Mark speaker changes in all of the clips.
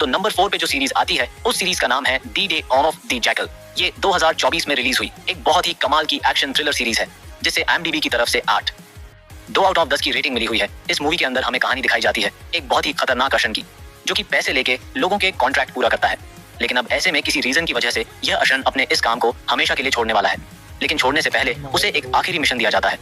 Speaker 1: तो नंबर 4 पे जो सीरीज आती है उस सीरीज का नाम है the day of the jackal. ये 2024 में रिलीज हुई एक बहुत ही कमाल की एक्शन थ्रिलर सीरीज है जिसे IMDb की तरफ से 2 आउट ऑफ 10 की रेटिंग मिली हुई है। इस मूवी के अंदर हमें कहानी दिखाई जाती है एक बहुत ही खतरनाक अशन की, जो कि पैसे लेके लोगों के कॉन्ट्रैक्ट पूरा करता है। लेकिन अब ऐसे में किसी रीजन की वजह से यह अशन अपने इस काम को हमेशा के लिए छोड़ने वाला है। लेकिन छोड़ने से पहले उसे एक आखिरी मिशन दिया जाता है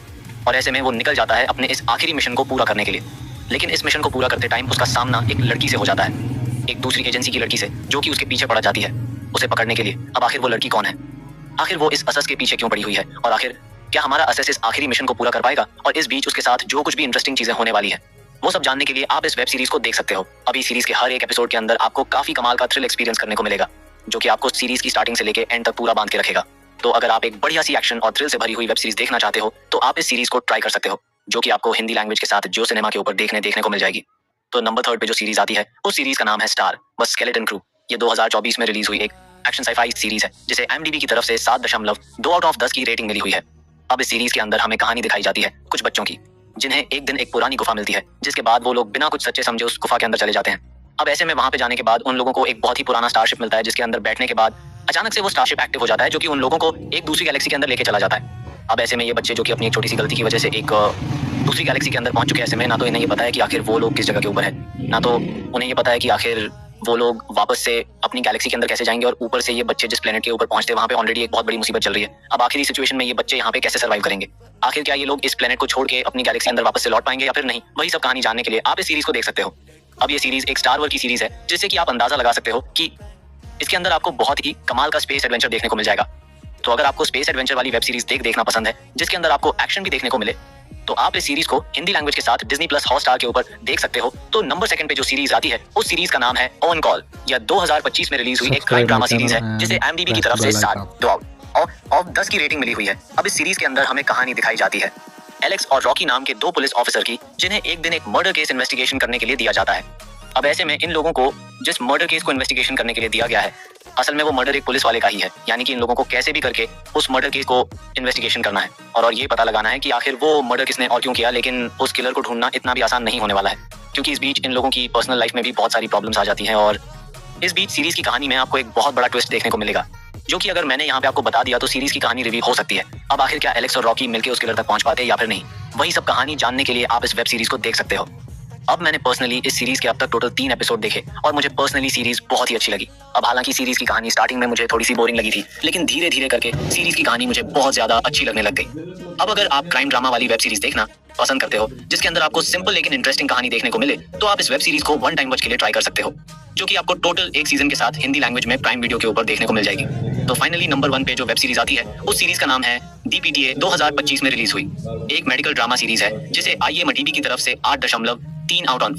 Speaker 1: और ऐसे में वो निकल जाता है अपने इस आखिरी मिशन को पूरा करने के लिए। लेकिन इस मिशन को पूरा करते टाइम उसका सामना एक लड़की से हो जाता है, एक दूसरी एजेंसी की लड़की से, जो कि उसके पीछे पड़ जाती है उसे पकड़ने के लिए। अब आखिर वो लड़की कौन है, आखिर वो इस असस के पीछे क्यों पड़ी हुई है, और आखिर क्या हमारा असस इस आखिरी मिशन को पूरा कर पाएगा, और इस बीच उसके साथ जो कुछ भी इंटरेस्टिंग चीजें होने वाली है वो सब जानने के लिए आप इस वेब सीरीज को देख सकते हो। अभी सीरीज के हर एक एपिसोड के अंदर आपको काफी कमाल का थ्रिल एक्सपीरियंस करने को मिलेगा, जो कि आपको सीरीज की स्टार्टिंग से लेके एंड तक पूरा बांध के रखेगा। तो अगर आप एक बढ़िया सी एक्शन और थ्रिल से भरी हुई वेब सीरीज देखना चाहते हो तो आप इस सीरीज को ट्राई कर सकते हो, जो कि आपको हिंदी लैंग्वेज के साथ जियो सिनेमा के ऊपर देखने को मिल जाएगी। तो नंबर 3 पे जो सीरीज आती है उस सीरीज का नाम है स्टार व स्केलेटन क्रू। ये 2024 में रिलीज हुई एक एक्शन साइफाई सीरीज है जिसे IMDb की तरफ से 7.2 आउट ऑफ 10 की रेटिंग मिली हुई है। अब इस सीरीज के अंदर हमें कहानी दिखाई जाती है कुछ बच्चों की, जिन्हें एक दिन एक पुरानी गुफा मिलती है, जिसके बाद वो लोग बिना कुछ सच्चे समझे उस गुफा के अंदर चले जाते हैं। अब ऐसे में वहां पे जाने के बाद उन लोगों को एक बहुत ही पुराना स्टारशिप मिलता है, जिसके अंदर बैठने के बाद अचानक से वो स्टारशिप एक्टिव हो जाता है, जो कि उन लोगों को एक दूसरी गैलेक्सी के अंदर लेके चला जाता है। अब ऐसे में ये बच्चे, जो कि अपनी एक छोटी सी गलती की वजह से एक दूसरी गैलेक्सी के अंदर पहुंच चुके हैं, ऐसे में ना तो इन्हें ये पता है कि आखिर वो लोग किस जगह के ऊपर है, ना तो उन्हें ये पता है कि आखिर वो लोग वापस से अपनी गैलेक्सी के अंदर कैसे जाएंगे, और ऊपर से ये बच्चे जिस प्लेनेट के ऊपर पहुंचते हैं वहां पे ऑलरेडी एक बहुत बड़ी मुसीबत चल रही है। अब आखिरी सिचुएशन में ये बच्चे यहाँ पे कैसे सर्वाइव करेंगे, आखिर क्या ये लोग इस प्लेनेट को छोड़ के अपनी गैलेक्सी अंदर वापस से लौट पाएंगे या फिर नहीं, वही सब कहानी जानने के लिए आप इस सीरीज को देख सकते हो। अब ये सीरीज एक स्टार वॉर की सीरीज है, जिससे कि आप अंदाजा लगा सकते हो कि इसके अंदर आपको बहुत ही कमाल का स्पेस एडवेंचर देखने को मिल जाएगा। तो अगर आपको स्पेस एडवेंचर वाली वेब सीरीज देखना पसंद है, जिसके अंदर आपको एक्शन भी देखने को मिले, तो आप इस सीरीज को हिंदी लैंग्वेज के साथ Disney+ हॉटस्टार के ऊपर देख सकते हो। तो नंबर 2 पे जो सीरीज आती है उस सीरीज का नाम है ऑन कॉल। यह 2025 में रिलीज हुई एक क्राइम ड्रामा सीरीज है, जिसे IMDb की तरफ से 7 आउट 10 की रेटिंग मिली हुई है। अब इस सीरीज के अंदर हमें कहानी दिखाई जाती है एलेक्स और रॉकी नाम के 2 पुलिस ऑफिसर की, जिन्हें एक दिन एक मर्डर केस इन्वेस्टिगेशन करने के लिए दिया जाता है। अब ऐसे में इन लोगों को जिस मर्डर केस को इन्वेस्टिगेशन करने के लिए दिया गया है, असल में वो मर्डर एक पुलिस वाले का ही है, यानी कि इन लोगों को कैसे भी करके उस मर्डर केस को इन्वेस्टिगेशन करना है और ये पता लगाना है कि आखिर वो मर्डर किसने और क्यों किया। लेकिन उस किलर को ढूंढना इतना भी आसान नहीं होने वाला है, क्योंकि इस बीच इन लोगों की पर्सनल लाइफ में भी बहुत सारी प्रॉब्लम्स आ जाती हैं। और इस बीच सीरीज की कहानी में आपको एक बहुत बड़ा ट्विस्ट देखने को मिलेगा, जो कि अगर मैंने यहाँ पे आपको बता दिया तो सीरीज की कहानी रिवील हो सकती है। अब आखिर क्या एलेक्स और रॉकी मिलकर उस किलर तक पहुंच पाते हैं या फिर नहीं, वही सब कहानी जानने के लिए आप इस वेब सीरीज को देख सकते हो। अब मैंने पर्सनली इस सीरीज के अब तक टोटल 3 एपिसोड देखे और मुझे पर्सनली सीरीज बहुत ही अच्छी लगी। अब हालांकि सीरीज की कहानी स्टार्टिंग में मुझे थोड़ी सी बोरिंग लगी थी, लेकिन धीरे धीरे करके सीरीज की कहानी मुझे बहुत ज्यादा अच्छी लगने लग गई। अब अगर आप क्राइम ड्रामा वाली वेब सीरीज देखना पसंद करते हो, जिसके अंदर आपको सिंपल लेकिन इंटरेस्टिंग कहानी देखने को मिले, तो आप इस वेब सीरीज को 1 टाइम वॉच के लिए ट्राई कर सकते हो, जो कि आपको टोटल एक सीजन के साथ हिंदी लैंग्वेज में प्राइम वीडियो के ऊपर देखने को मिल जाएगी। तो फाइनली नंबर 1 पे जो वेब सीरीज आती है उस सीरीज का नाम है DPTA। 2025 में रिलीज हुई एक मेडिकल ड्रामा सीरीज है, जिसे IMDb की तरफ से 8.3 आउट ऑफ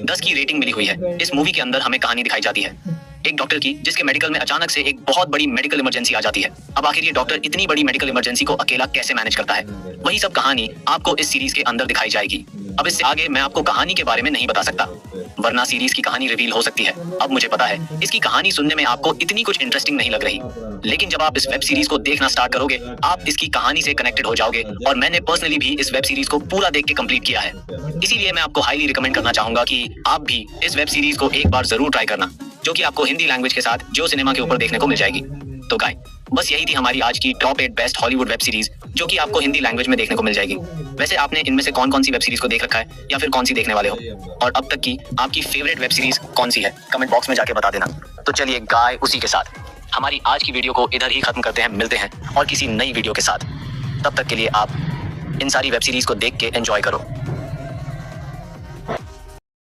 Speaker 1: 10 की रेटिंग मिली हुई है। इस मूवी के अंदर हमें कहानी दिखाई जाती है एक डॉक्टर की, जिसके मेडिकल में अचानक से एक बहुत बड़ी मेडिकल इमरजेंसी आ जाती है। अब आखिर ये डॉक्टर इतनी बड़ी मेडिकल इमरजेंसी को अकेला कैसे मैनेज करता है, वही सब कहानी आपको इस सीरीज के अंदर दिखाई जाएगी। अब इससे आगे मैं आपको कहानी के बारे में नहीं बता सकता, वरना सीरीज की कहानी रिवील हो सकती है। अब मुझे पता है इसकी कहानी सुनने में आपको इतनी कुछ इंटरेस्टिंग नहीं लग रही, लेकिन जब आप इस वेब सीरीज को देखना स्टार्ट करोगे, आप इसकी कहानी से कनेक्टेड हो जाओगे। और मैंने पर्सनली भी इस वेब सीरीज को पूरा देख के कंप्लीट किया है, इसीलिए मैं आपको हाईली रिकमेंड करना चाहूंगा कि आप भी इस वेब सीरीज को एक बार जरूर ट्राई करना, जो कि आपको हिंदी लैंग्वेज के साथ जियो सिनेमा के ऊपर देखने को मिल जाएगी। तो गाइस, बस यही थी हमारी आज की top 8 best Hollywood web series, जो कि आपको हिंदी लैंग्वेज में देखने को मिल जाएगी। वैसे आपने इनमें से कौन कौन सी वेब सीरीज को देख रखा है, या फिर कौन सी देखने वाले हो, और अब तक की आपकी फेवरेट वेब सीरीज कौन सी है, कमेंट बॉक्स में जाके बता देना। तो चलिए गाय, उसी के साथ हमारी आज की वीडियो को इधर ही खत्म करते हैं। मिलते हैं और किसी नई वीडियो के साथ, तब तक के लिए आप इन सारी वेब सीरीज को देख के एंजॉय करो।